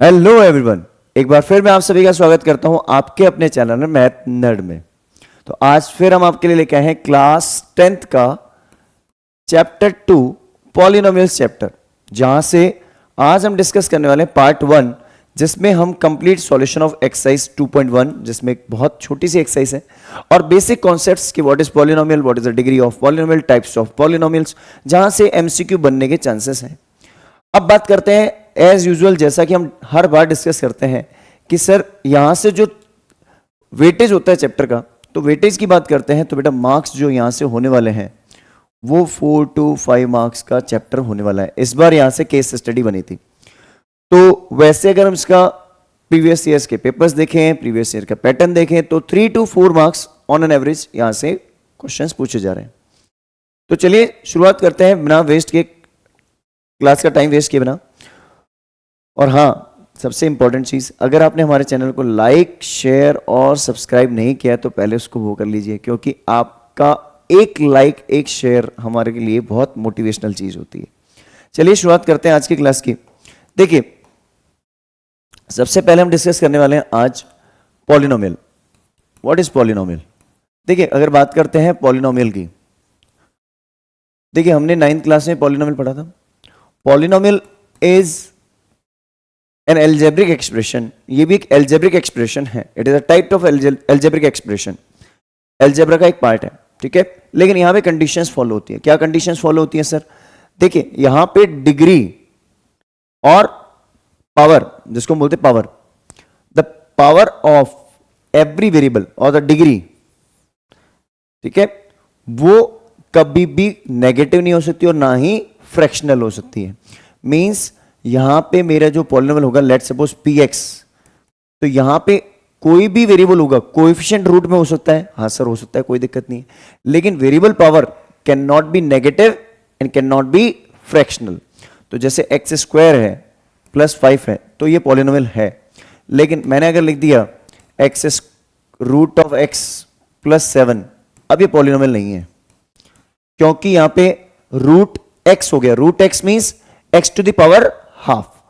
Hello everyone, एक बार फिर मैं आप सभी का स्वागत करता हूं आपके अपने चैनल मैथ नर्ड में। तो आज फिर हम आपके लिए लेके आए हैं क्लास 10th का चैप्टर 2 पॉलिनोमियल्स चैप्टर, जहां से आज हम डिस्कस करने वाले हैं पार्ट 1, जिसमें हम कंप्लीट सॉल्यूशन ऑफ एक्सरसाइज 2.1, जिसमें एक बहुत छोटी सी एक्सरसाइज है और बेसिक कॉन्सेप्ट्स कि what is polynomial, what is the degree of polynomial, types of polynomials, जहां से एमसीक्यू बनने के चांसेस हैं। अब बात करते हैं एज यूजुअल, जैसा कि हम हर बार डिस्कस करते हैं कि सर यहां से जो वेटेज होता है चैप्टर का, तो वेटेज की बात करते हैं तो बेटा मार्क्स जो यहां से होने वाले हैं वो 4 to 5 मार्क्स का चैप्टर होने वाला है। इस बार यहां से केस स्टडी बनी थी, तो वैसे अगर हम इसका प्रीवियस ईयर्स के पेपर्स देखें, प्रीवियस ईयर का पैटर्न देखें, तो 3 to 4 marks on an average यहां से क्वेश्चंस पूछे जा रहे हैं। तो चलिए शुरुआत करते हैं बिना वेस्ट के, क्लास का टाइम वेस्ट किए बिना। और हाँ, सबसे इंपॉर्टेंट चीज, अगर आपने हमारे चैनल को लाइक, शेयर और सब्सक्राइब नहीं किया तो पहले उसको वो कर लीजिए, क्योंकि आपका एक लाइक, एक शेयर हमारे के लिए बहुत मोटिवेशनल चीज होती है। चलिए शुरुआत करते हैं आज की क्लास की। देखिए, सबसे पहले हम डिस्कस करने वाले हैं आज पॉलिनोमियल। What is polynomial? देखिए, अगर बात करते हैं पॉलिनोमियल की, देखिए हमने 9th क्लास में पॉलिनोमियल पढ़ा था। Polynomial is an algebraic expression, ये भी एक एल्जेब्रिक एक्सप्रेशन है। It is a type of algebraic expression, algebra का एक पार्ट है, ठीक है। लेकिन यहां पे कंडीशंस फॉलो होती है। क्या कंडीशंस फॉलो होती हैं सर? देखिए यहां पे डिग्री और पावर, जिसको हम बोलते हैं power, the power of every variable और द डिग्री, ठीक है, वो कभी भी नेगेटिव नहीं हो सकती और ना ही फ्रैक्शनल हो सकती है। मींस यहां पे मेरा जो पॉलिनोमियल होगा, लेट सपोज पी एक्स, तो यहां पे कोई भी वेरिएबल होगा, कोएफिशिएंट रूट में हो सकता है, हाँ सर हो सकता है, कोई दिक्कत नहीं है, लेकिन variable power can not be negative and can not be fractional. तो जैसे एक्स स्क्वायर है प्लस 5 है तो ये पॉलिनोमियल है, लेकिन मैंने अगर लिख दिया X root of X plus 7, अब ये पॉलिनोमियल नहीं है, क्योंकि यहां पे रूट एक्स हो गया। Root X means X to the power half,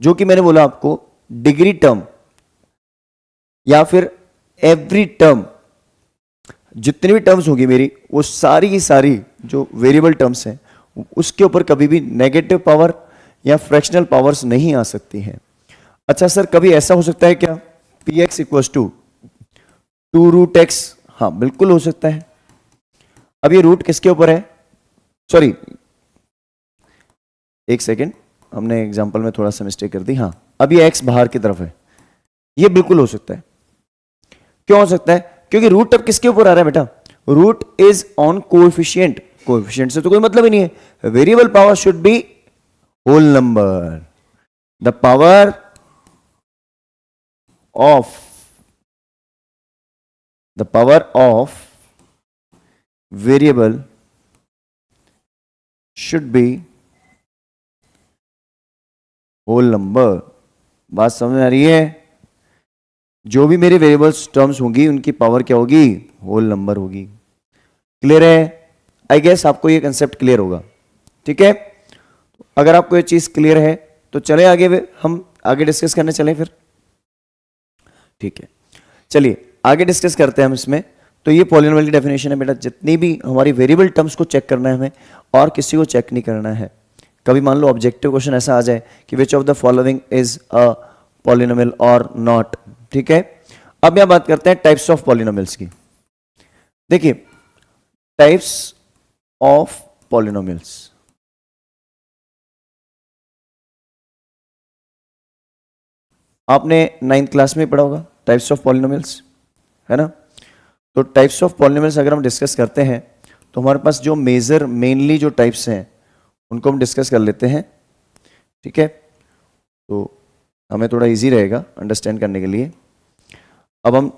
जो कि मैंने बोला आपको डिग्री टर्म या फिर एवरी टर्म, जितनी भी टर्म्स होगी मेरी, वो सारी की सारी जो वेरिएबल टर्म्स हैं उसके ऊपर कभी भी नेगेटिव पावर या फ्रैक्शनल पावर्स नहीं आ सकती हैं। अच्छा सर, कभी ऐसा हो सकता है क्या P X equals to 2 root X? हाँ बिल्कुल हो सकता है। अब ये रूट किसके ऊपर है? सॉरी, एक सेकेंड, हमने एग्जाम्पल में थोड़ा सा मिस्टेक कर दी। हाँ, अब ये एक्स बाहर की तरफ है, ये बिल्कुल हो सकता है। क्यों हो सकता है? क्योंकि रूट अब किसके ऊपर आ रहा है बेटा? Root is on coefficient. Coefficient से तो कोई मतलब ही नहीं है। Variable power should be whole number. The power of variable should be whole number. बात समझ आ रही है? जो भी मेरे वेरिएबल्स टर्म्स होंगी उनकी पावर क्या होगी? होल नंबर होगी। क्लियर है? आई गेस आपको ये कंसेप्ट क्लियर होगा, ठीक है। अगर आपको ये चीज क्लियर है तो चले आगे, हम आगे डिस्कस करने चले फिर, ठीक है। चलिए आगे डिस्कस करते हैं हम इसमें। तो ये पॉलिनोमियल की डेफिनेशन है बेटा, जितनी भी हमारी वेरिएबल टर्म्स को चेक करना है हमें, और किसी को चेक नहीं करना है। कभी मान लो ऑब्जेक्टिव क्वेश्चन ऐसा आ जाए कि which of the following is a polynomial और नॉट, ठीक है। अब यहां बात करते हैं टाइप्स ऑफ पॉलिनोमियल्स की। देखिए, टाइप्स ऑफ पॉलिनोमियल्स, आपने 9th क्लास में पढ़ा होगा टाइप्स ऑफ पॉलिनोमियल्स, है ना। तो टाइप्स ऑफ पॉलिनोमियल्स अगर हम डिस्कस करते हैं तो हमारे पास जो मेजर मेनली जो टाइप्स हैं उनको हम डिस्कस कर लेते हैं, ठीक है। तो हमें थोड़ा इजी रहेगा अंडरस्टैंड करने के लिए। अब हम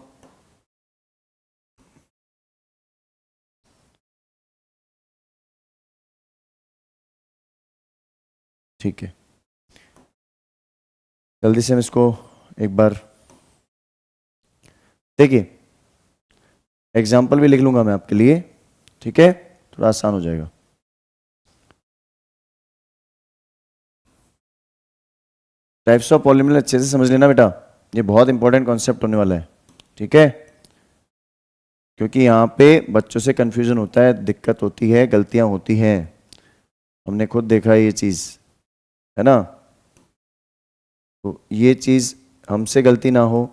ठीक है, जल्दी से हम इसको एक बार देखिए, एग्जाम्पल भी लिख लूंगा मैं आपके लिए, ठीक है, थोड़ा आसान हो जाएगा। टाइप्स ऑफ पॉलिनोमियल अच्छे से समझ लेना बेटा, ये बहुत इंपॉर्टेंट कॉन्सेप्ट होने वाला है, ठीक है, क्योंकि यहाँ पे बच्चों से कंफ्यूजन होता है, दिक्कत होती है, गलतियां होती हैं, हमने खुद देखा है ये चीज, है ना। तो ये चीज हमसे गलती ना हो,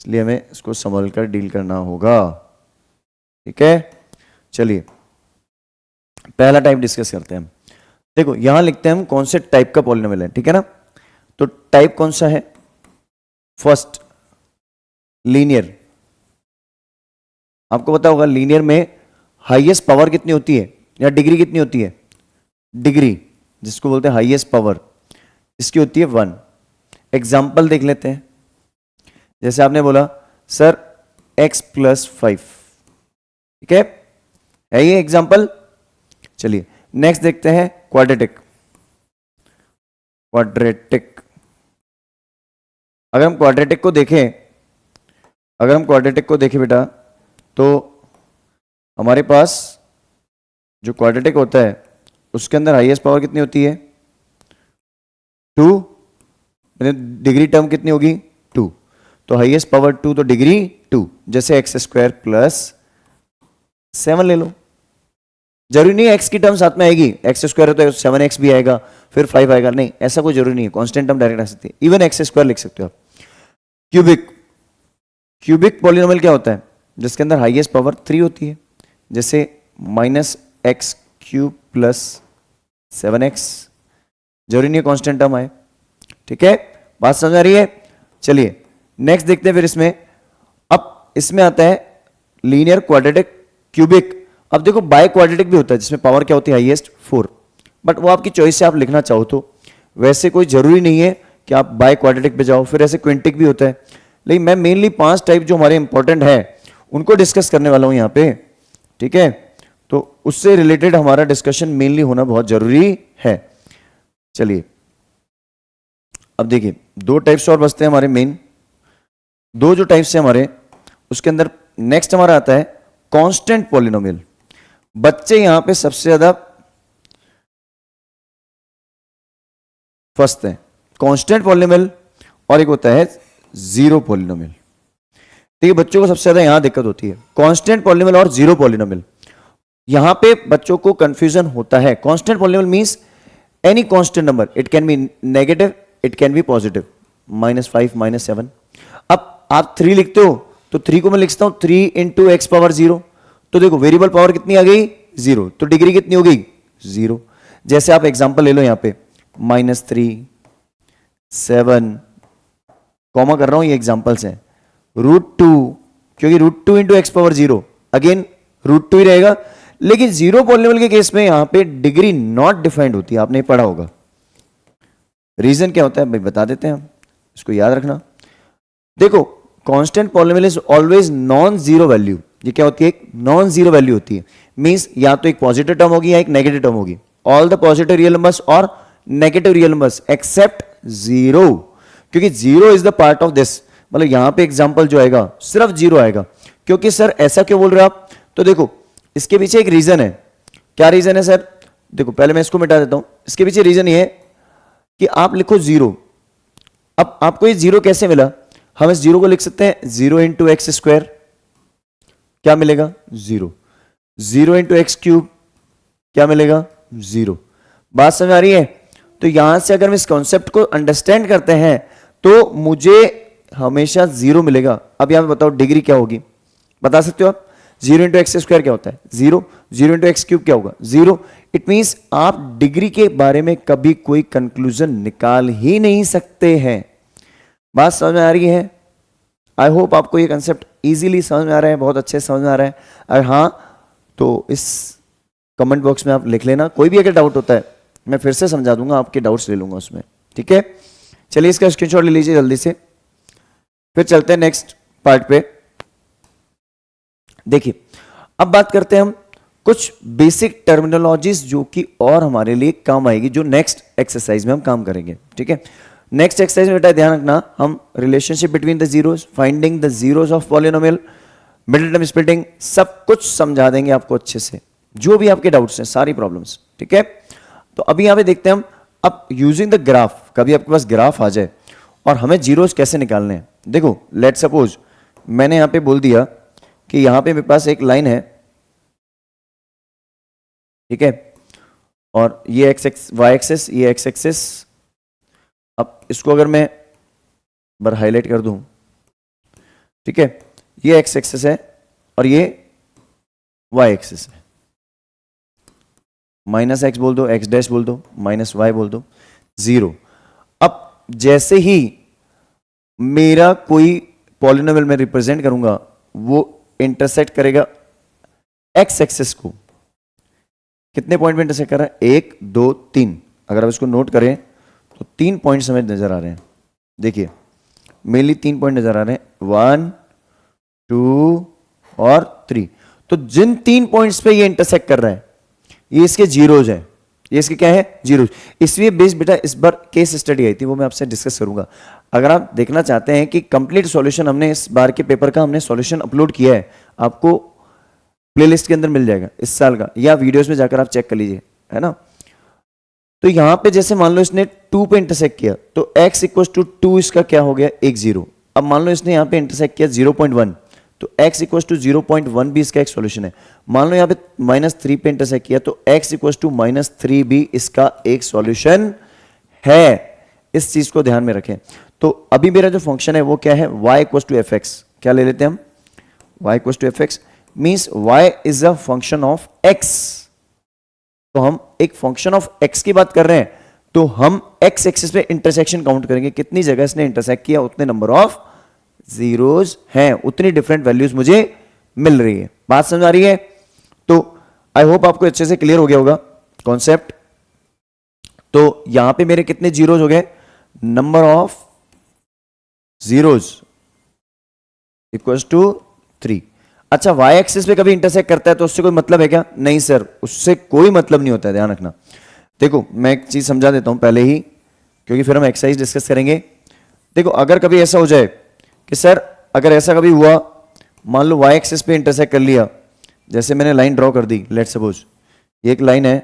इसलिए हमें इसको संभल कर डील करना होगा, ठीक है। चलिए पहला टाइप डिस्कस करते हैं हम। देखो यहां लिखते हैं हम कौन से टाइप का पॉलिनोमियल है, ठीक है ना। तो टाइप कौन सा है, फर्स्ट लीनियर। आपको पता होगा लीनियर में हाईएस्ट पावर कितनी होती है या डिग्री कितनी होती है, डिग्री जिसको बोलते हैं हाईएस्ट पावर, इसकी होती है 1। एग्जाम्पल देख लेते हैं, जैसे आपने बोला सर x + 5, ठीक है ये एग्जाम्पल। चलिए नेक्स्ट देखते हैं क्वाड्रेटिक। अगर हम क्वाड्रेटिक को देखें बेटा, तो हमारे पास जो क्वाड्रेटिक होता है उसके अंदर हाईएस्ट पावर कितनी होती है, 2, डिग्री टर्म कितनी होगी, 2, तो हाईएस्ट पावर 2 तो डिग्री 2, जैसे x² + 7 ले लो। जरूरी नहीं है x की टर्म साथ में आएगी, x² है तो 7x भी आएगा, फिर 5 आएगा, नहीं ऐसा कोई जरूरी नहीं है, कांस्टेंट टर्म डायरेक्ट आ सकती है, इवन x² लिख सकते हो आप। क्यूबिक पॉलिनोमियल क्या होता है, जिसके अंदर हाईएस्ट पावर 3 होती है, जैसे -x³ + 7x, जरूरी नहीं है कांस्टेंट टर्म आए, ठीक है, बात समझ आ रही है। चलिए नेक्स्ट देखते हैं फिर इसमें। अब इसमें आता है लीनियर, क्वाड्रेटिक, क्यूबिक। अब देखो बाय क्वाड्रेटिक भी होता है जिसमें पावर क्या होती है, हाईएस्ट 4, बट वो आपकी चॉइस से आप लिखना चाहो तो, वैसे कोई जरूरी नहीं है कि आप बाय क्वाड्रेटिक पे जाओ। फिर ऐसे क्विंटिक भी होता है, लेकिन मैं मेनली 5 टाइप जो हमारे इंपॉर्टेंट है उनको डिस्कस करने वाला हूं यहाँ पे, ठीक है, तो उससे रिलेटेड हमारा डिस्कशन मेनली होना बहुत जरूरी है। चलिए अब देखिए 2 टाइप्स और बचते हैं हमारे मेन, 2 जो टाइप्स है हमारे, उसके अंदर नेक्स्ट हमारा आता है कांस्टेंट पॉलिनोमियल। बच्चे यहां पे सबसे ज्यादा फंसते हैं, कांस्टेंट पॉलिनोमियल और एक होता है जीरो पॉलिनोमियल, ठीक है। बच्चों को सबसे ज्यादा यहां दिक्कत होती है, कांस्टेंट पॉलिनोमियल और जीरो पॉलिनोमियल। यहां पे बच्चों को कंफ्यूजन होता है। Constant polynomial means any constant number, it can be negative, it can be positive, -5 -7। अब आप 3 लिखते हो तो 3 को मैं लिखता हूं 3 × x⁻0, तो देखो वेरिएबल पावर कितनी आ गई, 0, तो डिग्री कितनी हो गई, 0। जैसे आप एग्जांपल ले लो यहां पे -3 7, कॉमा कर रहा हूं, ये एग्जांपल्स हैं, √2, क्योंकि √2 × x⁻0 अगेन √2 ही रहेगा, लेकिन जीरो पॉलिनोमियल के केस में यहां पे डिग्री नॉट डिफाइंड होती है, आपने पढ़ा होगा। रीजन क्या होता है भाई बता देते हैं हम, इसको याद रखना। देखो constant polynomial is always non zero value, ये क्या होती है, एक नॉन जीरो वैल्यू होती है, मींस या तो एक पॉजिटिव टर्म होगी या एक नेगेटिव टर्म होगी। All the positive real numbers और नेगेटिव रियल नंबर्स एक्सेप्ट 0, क्योंकि 0 is the part of this, मतलब यहां पे एग्जांपल जो आएगा सिर्फ 0 आएगा। क्योंकि सर ऐसा क्यों बोल रहे हो आप, तो देखो इसके पीछे एक रीजन है। क्या रीजन है सर, देखो पहले मैं इसको मिटा देता हूं। इसके पीछे रीजन ये है कि आप लिखो 0, अब आपको ये 0 कैसे मिला, हम इस 0 को लिख सकते हैं 0 × x², क्या मिलेगा 0, 0 × x³ क्या मिलेगा 0। बात समझ आ रही है। तो यहां से अगर हम इस कॉन्सेप्ट को अंडरस्टैंड करते हैं तो मुझे हमेशा 0 मिलेगा। अब यहां पे बताओ डिग्री क्या होगी, बता सकते हो आप, 0 × x² क्या होता है 0, 0 × x³ क्या होगा 0। इट मींस आप डिग्री के बारे में कभी कोई कंक्लूजन निकाल ही नहीं सकते हैं। बात समझ में आ रही है। आई होप आपको ये कंसेप्ट इजीली समझ में आ रहा है, बहुत अच्छे से समझ में आ रहा है। अगर हाँ तो इस कमेंट बॉक्स में आप लिख लेना, कोई भी अगर डाउट होता है मैं फिर से समझा दूंगा, आपके डाउट्स ले लूंगा उसमें, ठीक है। चलिए इसका स्क्रीनशॉट ले लीजिए जल्दी से, फिर चलते हैं नेक्स्ट पार्ट पे। देखिए अब बात करते हैं हम कुछ बेसिक टर्मिनोलॉजीज जो कि और हमारे लिए काम आएगी, जो नेक्स्ट एक्सरसाइज में हम काम करेंगे, ठीक है। नेक्स्ट एक्सरसाइज में बेटा ध्यान रखना, हम relationship between the zeros, finding the zeros of polynomial, middle term splitting, सब कुछ समझा देंगे आपको अच्छे से, जो भी आपके डाउट्स हैं, सारी प्रॉब्लम्स, ठीक है। तो अभी यहां पे देखते हैं हम, अब यूजिंग द ग्राफ, कभी आपके पास ग्राफ आ जाए और हमें जीरोस कैसे निकालने हैं। देखो लेट सपोज मैंने यहां पे बोल दिया कि यहां पे मेरे पास एक लाइन है, ठीक है, और ये एक्स वाई एक्सेस, ये एक्स एक्सेस। अब इसको अगर मैं बार हाईलाइट कर दूं, ठीक है, ये एक्स एक्सेस है और ये वाई एक्सेस है। माइनस एक्स बोल दो, एक्स डैश बोल दो, माइनस वाई बोल दो, 0। अब जैसे ही मेरा कोई पॉलिनोमियल में रिप्रेजेंट करूंगा वो इंटरसेक्ट करेगा एक्स एक्सेस को। कितने पॉइंट में इंटरसेक्ट कर रहा है? 1 2 3। अगर आप इसको नोट करें तो 3 पॉइंट हमें नजर आ रहे हैं। देखिए मेनली 3 पॉइंट नजर आ रहे हैं, 1 2 और 3। तो जिन 3 पॉइंट्स पे ये इंटरसेक्ट कर रहा है ये इसके जीरोज हैं, ये इसके क्या है? जीरोज। इसलिए बेस बेटा इस बार केस स्टडी आई थी, वो मैं आपसे डिस्कस करूंगा। अगर आप देखना चाहते हैं कि कंप्लीट सॉल्यूशन हमने इस बार के पेपर का हमने सॉल्यूशन अपलोड किया है, आपको प्लेलिस्ट के अंदर मिल जाएगा इस साल का, या वीडियोस में जाकर आप चेक कर लीजिए, है ना। तो यहां पे जैसे मान लो इसने 2 पे इंटरसेक्ट किया तो x इक्वल टू 2 इसका क्या हो गया? 1 0। अब मान लो इसने यहां पे इंटरसेक्ट किया 0.1 तो x इक्वल टू 0.1 भी इसका एक सॉल्यूशन है। मान लो यहां पे -3 पे इंटरसेक्ट किया तो x इक्वल टू -3 भी इसका एक सॉल्यूशन है। इस चीज को ध्यान में रखें। तो अभी मेरा जो फंक्शन है वो क्या है? y equal to F X. क्या ले लेते हैं हम? y equal to F X means y is a function of x। तो हम एक फंक्शन ऑफ x की बात कर रहे हैं तो हम x एक्सिस पे इंटरसेक्शन काउंट करेंगे, कितनी जगह इसने इंटरसेक्ट किया उतने नंबर ऑफ जीरोस हैं, उतनी डिफरेंट वैल्यूज मुझे मिल रही है। बात समझ आ रही है? तो आई होप आपको अच्छे से क्लियर हो गया होगा कॉन्सेप्ट। तो यहां पे मेरे कितने जीरोज हो गए? Number of zeros equals to 3। अच्छा वाई एक्सिस पे कभी इंटरसेक्ट करता है तो उससे कोई मतलब है क्या? नहीं सर, उससे कोई मतलब नहीं होता है, ध्यान रखना। देखो मैं एक चीज समझा देता हूं पहले ही, क्योंकि फिर हम एक्सरसाइज डिस्कस करेंगे। देखो अगर कभी ऐसा हो जाए कि सर अगर ऐसा कभी हुआ, मान लो वाई एक्सिस पे इंटरसेक्ट कर लिया, जैसे मैंने लाइन ड्रॉ कर दी, लेट सपोज एक लाइन है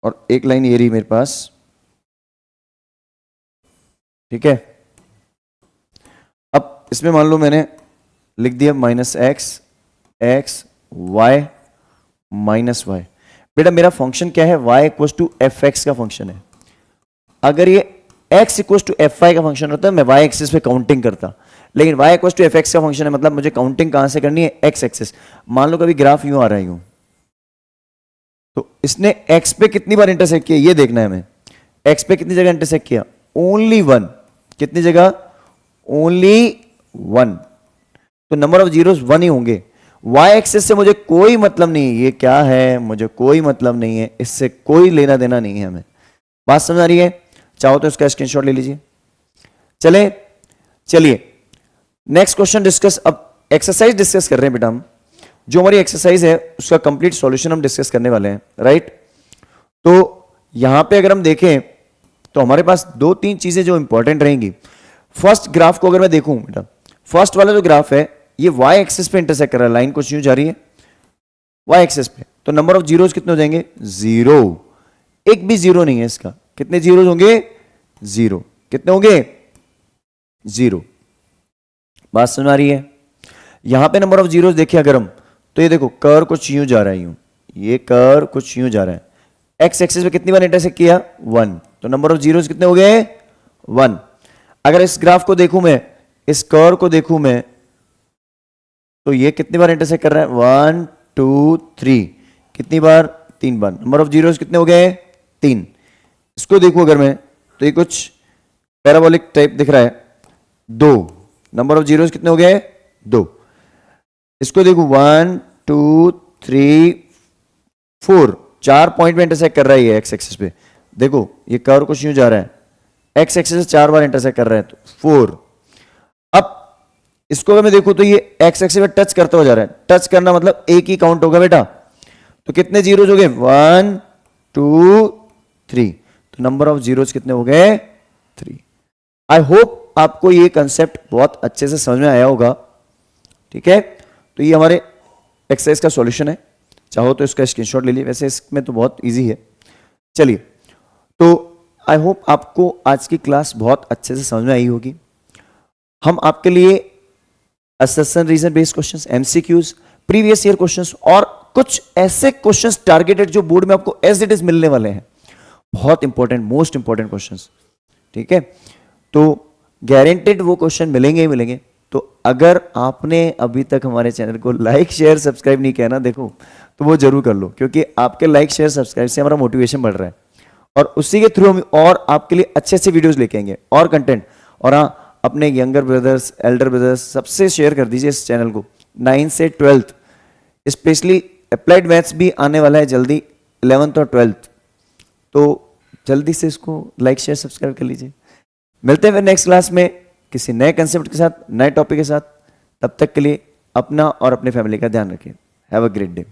और एक लाइन ये रही मेरे पास, ठीक है। अब इसमें मान लो मैंने लिख दिया -x x y -y। बेटा मेरा फंक्शन क्या है? y equal to F X का फंक्शन है। अगर ये x equal to F Y का फंक्शन होता है मैं y एक्सिस पे काउंटिंग करता, लेकिन y equal to F X का फंक्शन है, मतलब मुझे काउंटिंग कहां से करनी है? x axis. मान लो कभी ग्राफ यूं आ रहा है यूं, तो इसने x पे कितनी बार इंटरसेक्ट किया ये देखना है हमें। x पे कितनी जगह इंटरसेक्ट किया? ओनली 1। कितनी जगह? ओनली 1। तो नंबर ऑफ जीरोस 1 ही होंगे। y एक्सिस से मुझे कोई मतलब नहीं है, ये क्या है मुझे कोई मतलब नहीं है, इससे कोई लेना देना नहीं है हमें। बात समझ आ रही है? चाहो तो इसका स्क्रीनशॉट ले लीजिए। चलिए नेक्स्ट क्वेश्चन डिस्कस। अब एक्सरसाइज डिस्कस कर रहे हैं बेटा हम, जो हमारी एक्सरसाइज है उसका कंप्लीट सॉल्यूशन हम डिस्कस करने वाले हैं, राइट। तो यहां पे अगर हम देखें तो हमारे पास 2-3 चीजें जो इंपॉर्टेंट रहेंगी। फर्स्ट ग्राफ को अगर मैं देखूं बेटा, फर्स्ट वाला जो ग्राफ है ये y एक्सिस पे इंटरसेक्ट कर रहा है, लाइन कुछ यूं जा रही है y एक्सिस पे, तो नंबर ऑफ जीरोस कितने हो जाएंगे? 0। एक भी जीरो नहीं है इसका। कितने जीरोस होंगे? 0। कितने होंगे? 0। बात समझ आ रही है? यहां पे नंबर ऑफ जीरोस देखिए अगर हम, तो ये देखो कर्व कुछ यूं जा रहा है, यूं ये कर्व कुछ यूं जा रहा है। x एक्सिस पे कितनी बार इंटरसेक्ट किया? 1। तो नंबर ऑफ जीरोस कितने हो गए? 1। अगर इस ग्राफ को देखूं मैं, इस कर्व को देखूं मैं, तो ये कितनी बार इंटरसेक्ट कर रहा है? 1 2 3। कितनी बार? 3 बार। नंबर ऑफ जीरोस कितने हो गए? 3। इसको देखूं अगर मैं, तो ये कुछ पैराबोलिक टाइप दिख रहा है, 2। नंबर ऑफ जीरोस कितने हो गए? 2। इसको देखूं 1 2 3 4, 4 पॉइंट में इंटरसेक्ट कर रहा है ये एक्स एक्सिस पे। देखो ये कर्व कुछ यूं जा रहा है, एक्स एक्सिस से 4 बार इंटरसेक्ट कर रहा है, तो 4। अब इसको अगर मैं देखूं तो ये एक्स एक्सिस पे टच करता हो जा रहा है, टच करना मतलब एक ही काउंट होगा बेटा। तो कितने जीरोस हो गए? 1 2 3। तो नंबर ऑफ जीरोस कितने हो गए? 3। आई होप आपको ये कंसेप्ट बहुत अच्छे से समझ में आया होगा, ठीक है। तो ये हमारे एक्सरसाइज का सॉल्यूशन है, चाहो तो इसका स्क्रीनशॉट ले लीजिए, वैसे इसमें तो बहुत इजी है। चलिए तो आई होप आपको आज की क्लास बहुत अच्छे से समझ में आई होगी। हम आपके लिए assertion reason based questions, MCQs, previous year questions और कुछ ऐसे क्वेश्चंस टारगेटेड जो बोर्ड में आपको एज इट इज मिलने वाले हैं, बहुत इंपॉर्टेंट, मोस्ट इंपॉर्टेंट क्वेश्चंस, ठीक है। तो गारंटेड वो क्वेश्चन मिलेंगे ही मिलेंगे। तो अगर आपने अभी तक हमारे चैनल को लाइक शेयर सब्सक्राइब नहीं किया ना, देखो, तो वो जरूर कर लो, क्योंकि आपके लाइक शेयर सब्सक्राइब से हमारा मोटिवेशन बढ़ रहा है और उसी के थ्रू हम और आपके लिए अच्छे अच्छे वीडियोस लेके आएंगे और कंटेंट। और हाँ, अपने यंगर ब्रदर्स, एल्डर ब्रदर्स सबसे शेयर कर दीजिए इस चैनल को। 9 से 12th स्पेशली अप्लाइड मैथ्स भी आने वाला है जल्दी, 11th और 12th, तो जल्दी से इसको लाइक शेयर सब्सक्राइब कर लीजिए। मिलते हैं फिर नेक्स्ट क्लास में किसी नए कंसेप्ट के साथ, नए टॉपिक के साथ। तब तक के लिए अपना और अपने फैमिली का ध्यान रखिए। Have a great day.